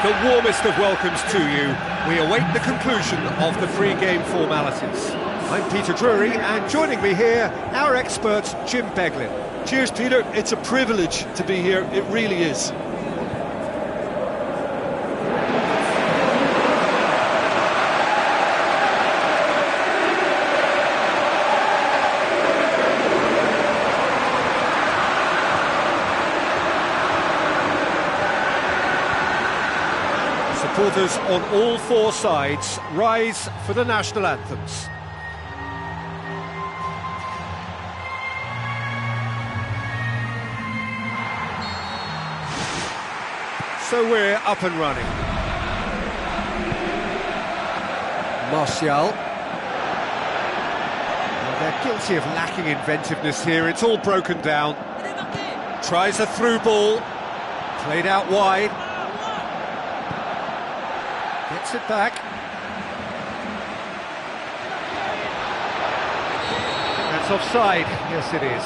The warmest of welcomes to you. We await the conclusion of the pre-game formalities. I'm Peter Drury, and joining me here, our expert, Jim Beglin. Cheers, Peter. It's a privilege to be here. It really is. Supporters on all four sides rise for the national anthems. So we're up and running. Martial. Well, they're guilty of lacking inventiveness here. It's all broken down. Tries a through ball. Played out wide. Gets it back. That's offside. Yes, it is.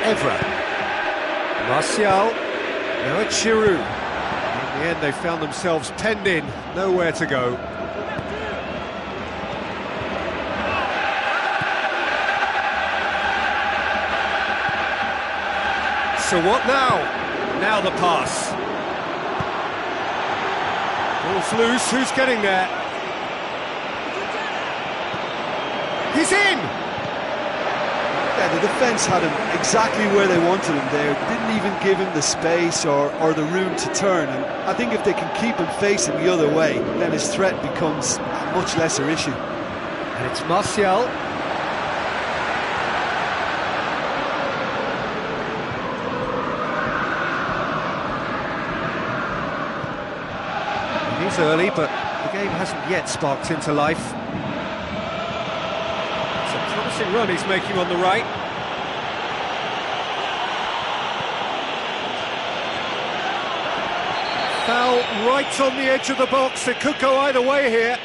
Evra. Martial. Now it's Giroud. In the end, they found themselves penned in, nowhere to go. So what now? Now the pass. Ball's loose, who's getting there? He's in! Yeah, the defence had him exactly where they wanted him there. Didn't even give him the space or the room to turn. And I think if they can keep him facing the other way, then his threat becomes a much lesser issue. And it's Martial. He's early, but the game hasn't yet sparked into life. Promising run he's making on the right. Foul right on the edge of the box. It could go either way here.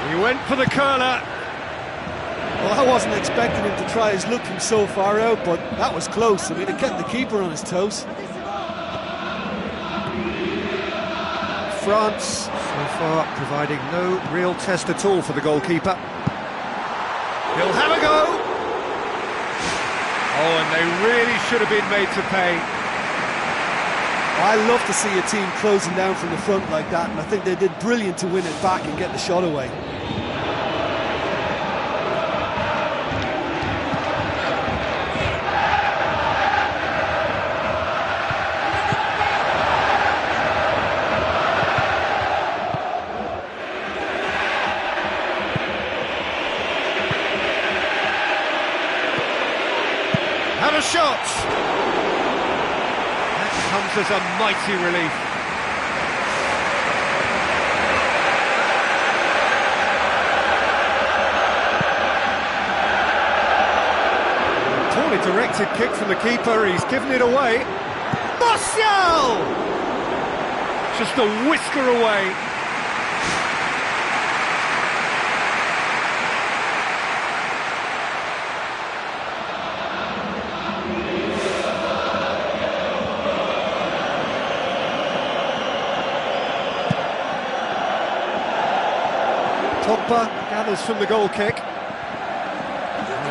He went for the curler. Well, I wasn't expecting him to try his luck from so far out, but that was close. I mean, it kept the keeper on his toes. France, so far, providing no real test at all for the goalkeeper. He'll have a go! Oh, and they really should have been made to pay. I love to see a team closing down from the front like that, and I think they did brilliant to win it back and get the shot away. Had a shot! That comes as a mighty relief. Poorly directed kick from the keeper, he's given it away. Martial! Just a whisker away. Pogba gathers from the goal kick.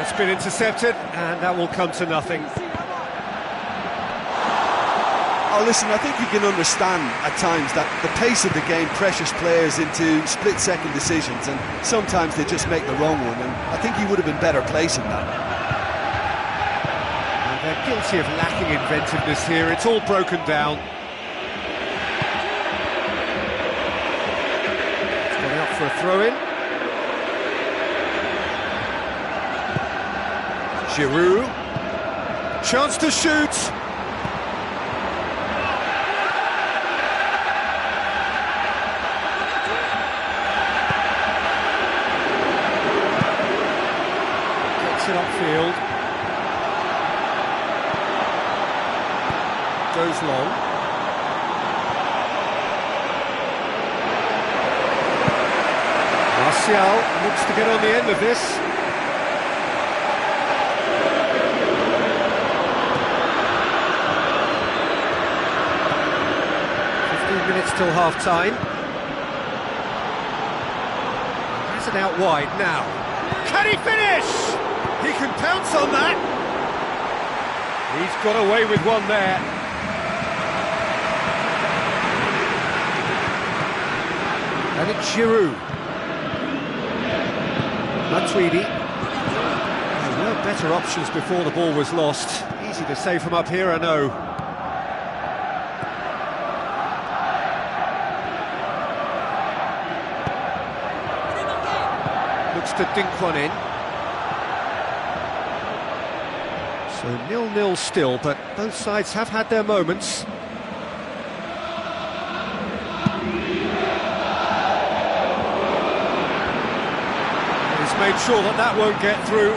It's been intercepted, and that will come to nothing. Oh, listen, I think you can understand at times that the pace of the game pressures players into split-second decisions, and sometimes they just make the wrong one, and I think he would have been better placing that. And they're guilty of lacking inventiveness here. It's all broken down. It's going up for a throw-in. Giroud, chance to shoot. goes long. Martial looks to get on the end of this. Minutes till half-time. Has it out wide now. Can he finish? He can pounce on that. He's got away with one there. And it's Giroud. Matuidi. There were better options before the ball was lost. Easy to say from up here, I know. To dink one in. So 0-0 still, but both sides have had their moments. He's made sure that that won't get through.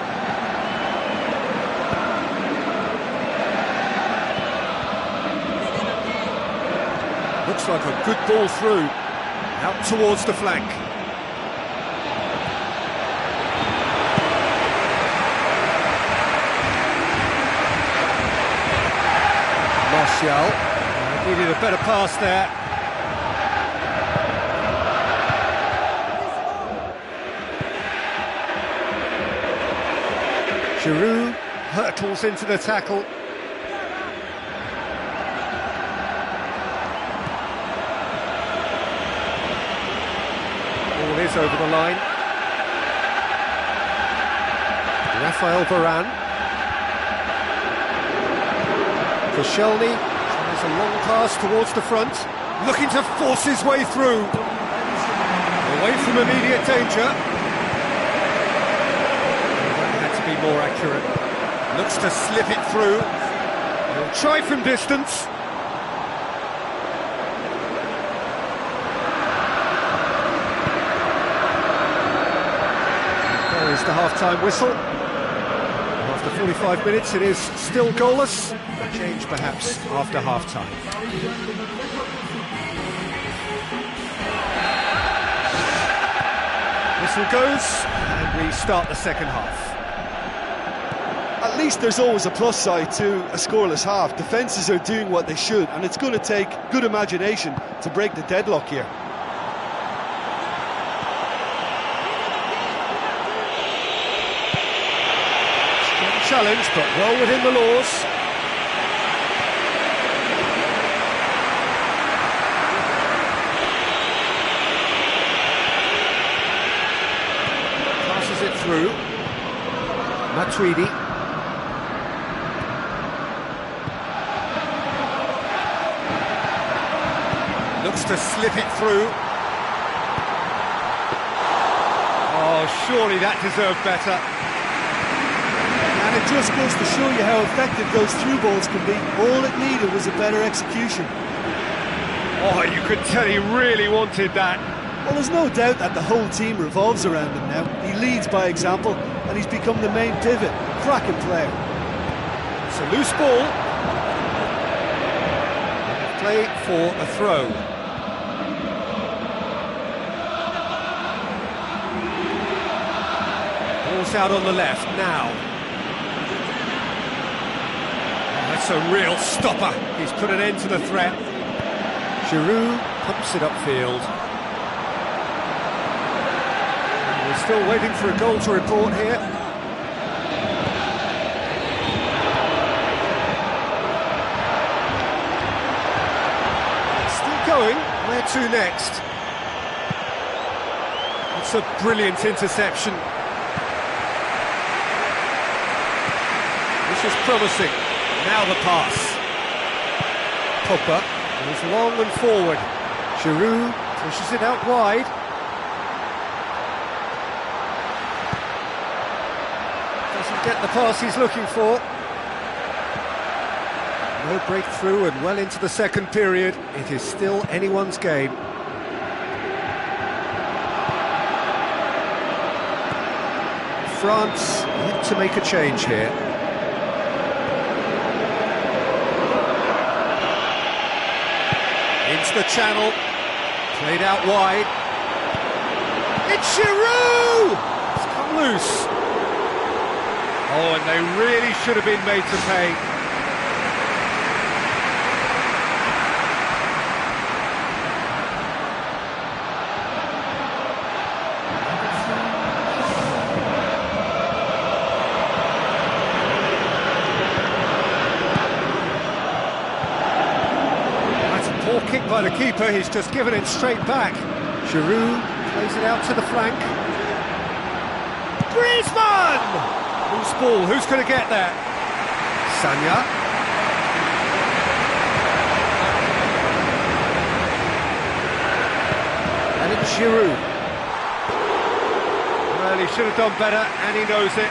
Looks like a good ball through, out towards the flank. Martial needed a better pass there. Giroud hurtles into the tackle. Ball is over the line. Raphael Varane. Koscielny tries a long pass towards the front, looking to force his way through. Away from immediate danger. That had to be more accurate. Looks to slip it through. He'll try from distance. There is the half-time whistle. After 45 minutes, it is still goalless. A change, perhaps, after half-time. Whistle goes, and we start the second half. At least there's always a plus side to a scoreless half. Defences are doing what they should, and it's going to take good imagination to break the deadlock here. Challenge, but well within the laws. Passes it through. Matuidi. Looks to slip it through. Oh, surely that deserved better. And it just goes to show you how effective those through balls can be. All it needed was a better execution. Oh, you could tell he really wanted that. Well, there's no doubt that the whole team revolves around him now. He leads by example, and he's become the main pivot. Cracking player. It's a loose ball. Play for a throw. Ball's out on the left now. That's a real stopper. He's put an end to the threat. Giroud pumps it upfield. We're still waiting for a goal to report here. Still going. Where to next? It's a brilliant interception. This is promising. Now the pass. Pogba goes long and forward. Giroud pushes it out wide. Doesn't get the pass he's looking for. No breakthrough and well into the second period. It is still anyone's game. France need to make a change here. across the channel, played out wide. It's Giroud! It's come loose. Oh, and they really should have been made to pay. Poor kick by the keeper, he's just given it straight back. Giroud plays it out to the flank. Griezmann! Loose ball, who's going to get there? Sanya. And it's Giroud. Well, he should have done better, and he knows it.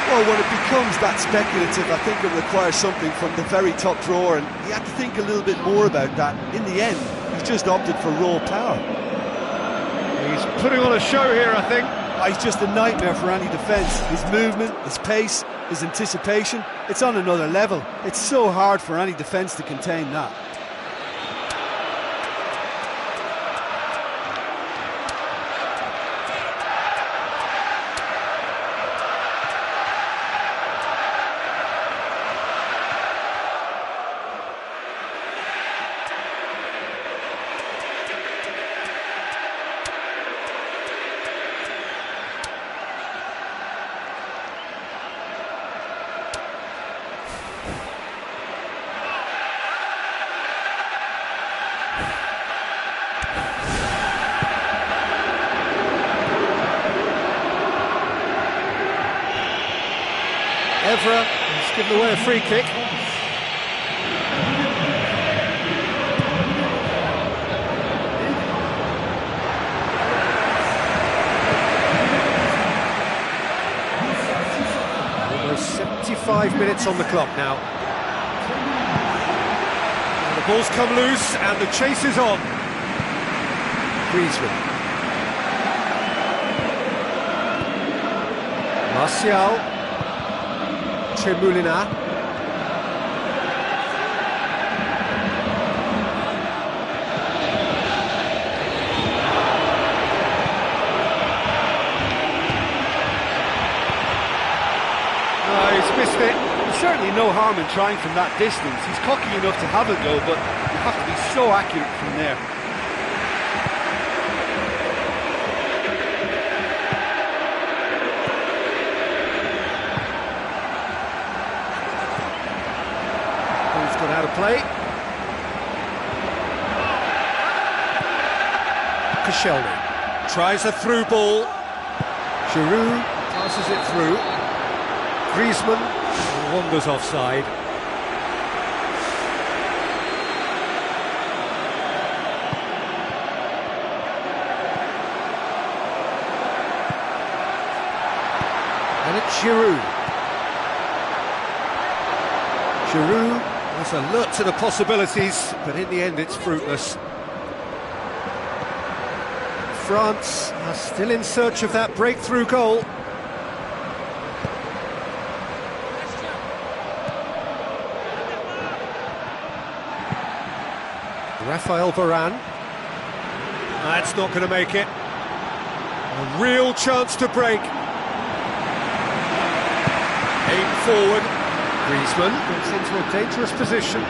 Well, when it becomes that speculative, I think it requires something from the very top drawer, and he had to think a little bit more about that. In the end, he's just opted for raw power. He's putting on a show here, I think. He's just a nightmare for any defence. His movement, his pace, his anticipation, it's on another level. It's so hard for any defence to contain that. Evra has given away a free kick. Almost 75 minutes on the clock now. And the ball's come loose and the chase is on. Griezmann. Martial. Moulina. He's missed it. There's certainly no harm in trying from that distance. He's cocky enough to have a go, but you have to be so accurate from there. Out of play. Koscielny tries a through ball. Giroud passes it through. Griezmann wanders offside. And it's Giroud. Giroud was alert to the possibilities, but in the end it's fruitless. France are still in search of that breakthrough goal. Raphael Varane. That's not going to make it. A real chance to break. Aim forward. Griezmann gets into a dangerous position.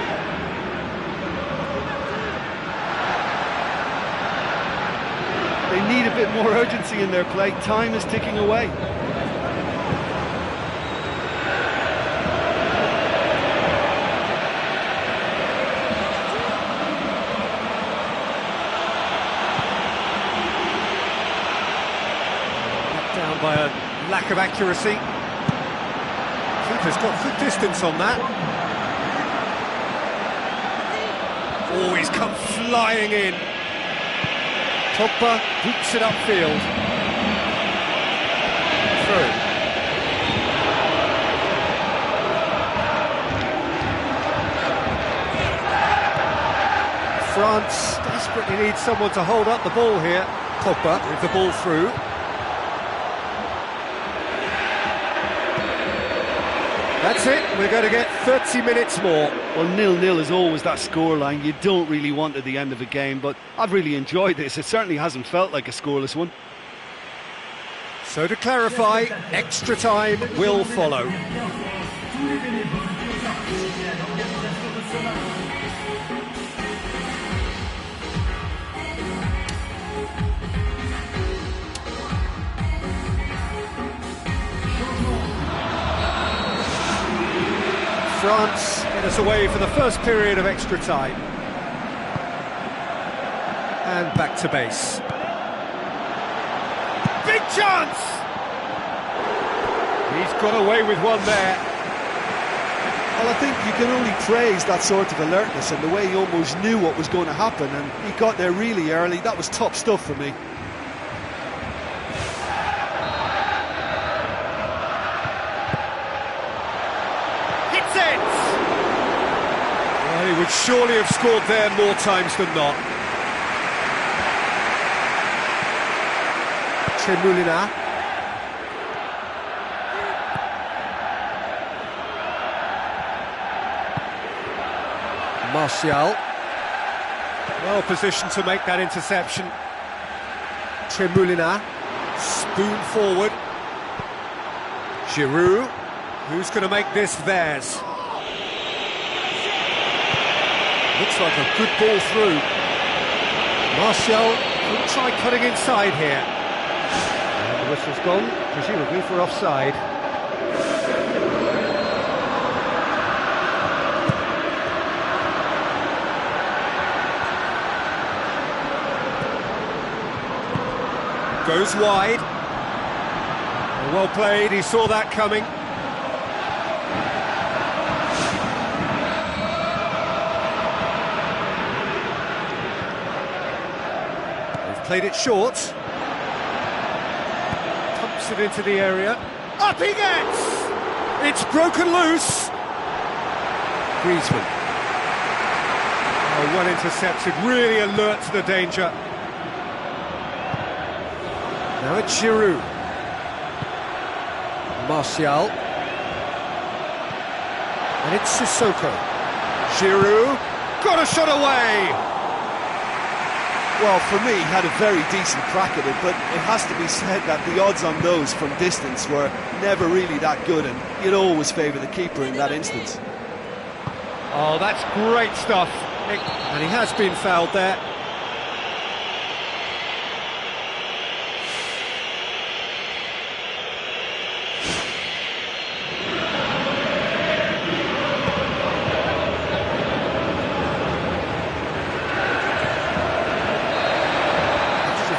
They need a bit more urgency in their play. Time is ticking away. Down by a lack of accuracy. Keeper's got good distance on that. Oh, he's come flying in. Pogba hoops it upfield. Through. France desperately needs someone to hold up the ball here. Pogba with the ball through. That's it, we're going to get 30 minutes more. Well, 0-0 is always that scoreline you don't really want at the end of a game, but I've really enjoyed this. It certainly hasn't felt like a scoreless one. So to clarify, extra time will follow. France get us away for the first period of extra time. And back to base. Big chance! He's got away with one there. Well, I think you can only praise that sort of alertness and the way he almost knew what was going to happen, and he got there really early. That was top stuff for me. Well, he would surely have scored there more times than not. Tremulina. Martial. Well positioned to make that interception. Tremulina. Spoon forward. Giroud. Who's going to make this theirs? Looks like a good ball through. Martial will try cutting inside here. And the whistle's gone, presumably for offside. Goes wide. Well played, he saw that coming. Played it short. Pumps it into the area. Up he gets! It's broken loose. Griezmann. Oh, well intercepted, really alert to the danger. Now it's Giroud. Martial. And it's Sissoko. Giroud. Got a shot away! Well, for me, he had a very decent crack at it, but it has to be said that the odds on those from distance were never really that good, and you'd always favour the keeper in that instance. Oh, that's great stuff, Nick. And he has been fouled there.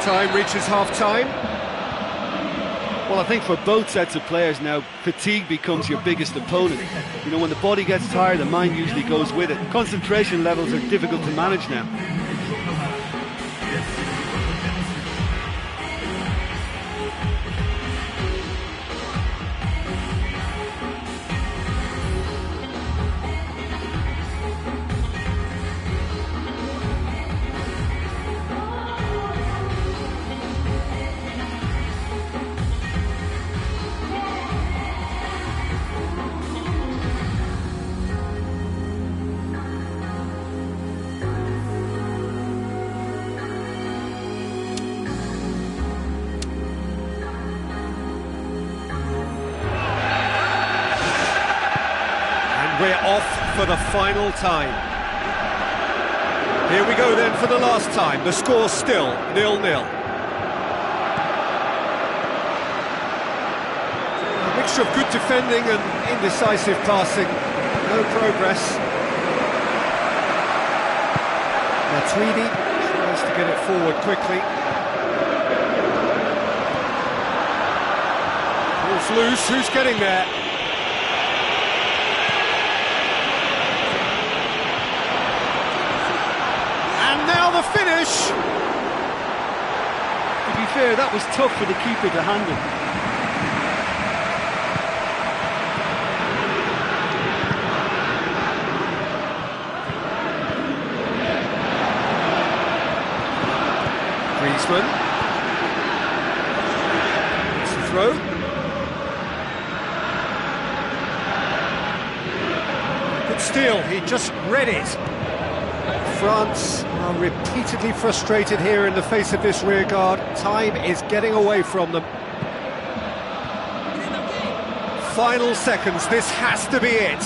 Time reaches half-time. Well, I think for both sets of players now, fatigue becomes your biggest opponent. You know, when the body gets tired, the mind usually goes with it. Concentration levels are difficult to manage now. We're off for the final time. Here we go then for the last time. The score's still 0-0. A mixture of good defending and indecisive passing. No progress. Matuidi tries to get it forward quickly. Ball's loose, who's getting there? Now the finish! To be fair, that was tough for the keeper to handle. Griezmann. It's a throw. Good steal, he just read it. France are repeatedly frustrated here in the face of this rearguard. Time is getting away from them. Final seconds, this has to be it.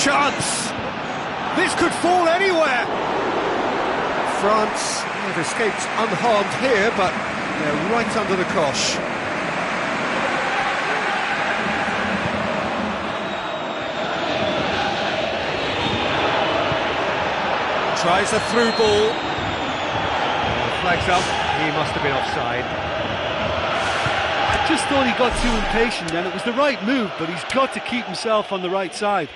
Chance! This could fall anywhere! France have escaped unharmed here, but they're right under the cosh. Tries a through ball. Flags up, he must have been offside. I just thought he got too impatient, and it was the right move, but he's got to keep himself on the right side.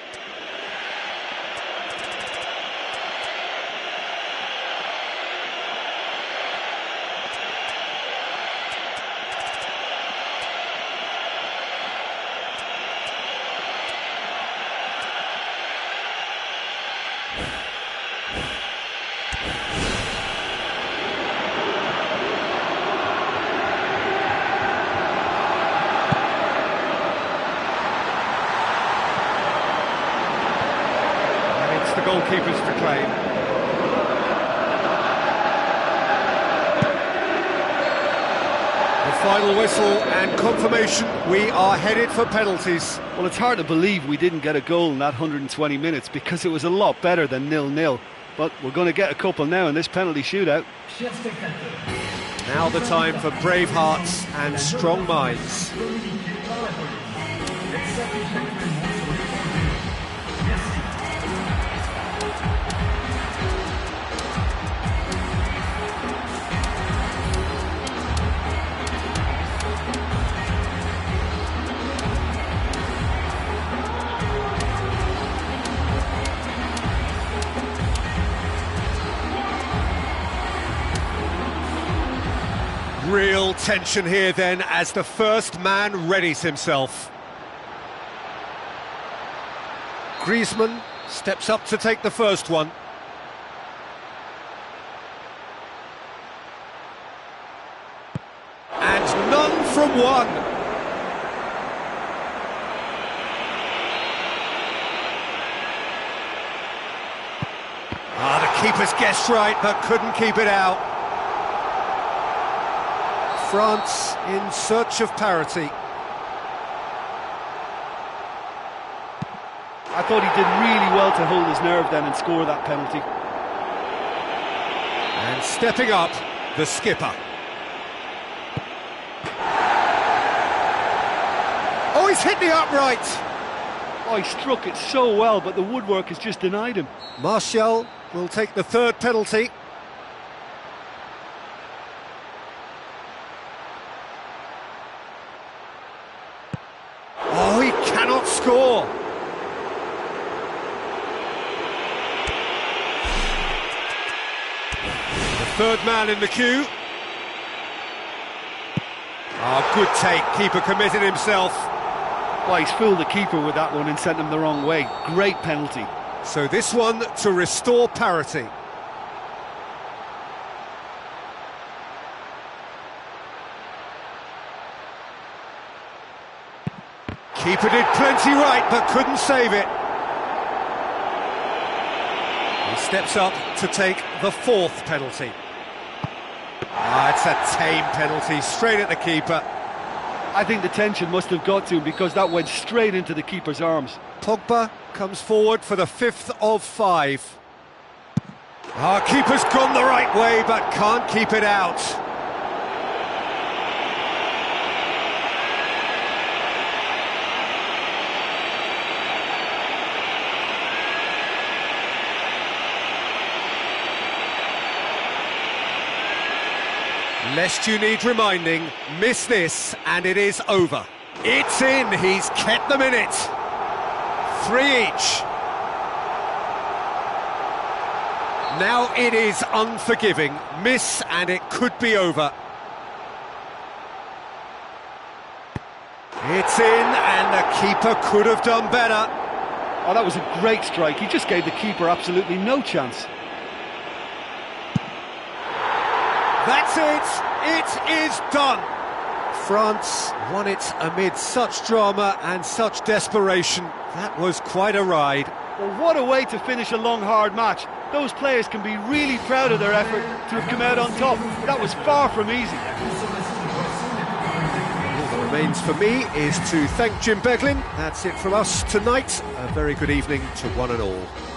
The goalkeepers to claim. The final whistle and confirmation, we are headed for penalties. Well, it's hard to believe we didn't get a goal in that 120 minutes because it was a lot better than 0-0. But we're going to get a couple now in this penalty shootout. Now the time for brave hearts and strong minds. Real tension here then as the first man readies himself. Griezmann steps up to take the first one. And none from one. The keeper's guessed right but couldn't keep it out. France in search of parity. I thought he did really well to hold his nerve then and score that penalty. And stepping up, the skipper. Oh, he's hit the upright! Oh, he struck it so well, but the woodwork has just denied him. Martial will take the third penalty. Oh, he cannot score. The third man in the queue. Good take. Keeper committed himself. Well, he's fooled the keeper with that one and sent him the wrong way. Great penalty. So this one to restore parity. Keeper did plenty right, but couldn't save it. He steps up to take the fourth penalty. It's a tame penalty, straight at the keeper. I think the tension must have got to him because that went straight into the keeper's arms. Pogba comes forward for the fifth of five. Keeper's gone the right way, but can't keep it out. Lest you need reminding, miss this and it is over. It's in, he's kept them in it. 3 each. Now it is unforgiving. Miss and it could be over. It's in and the keeper could have done better. Oh, that was a great strike. He just gave the keeper absolutely no chance. That's it. It is done. France won it amid such drama and such desperation. That was quite a ride. Well, what a way to finish a long, hard match. Those players can be really proud of their effort to have come out on top. That was far from easy. All that remains for me is to thank Jim Beglin. That's it from us tonight. A very good evening to one and all.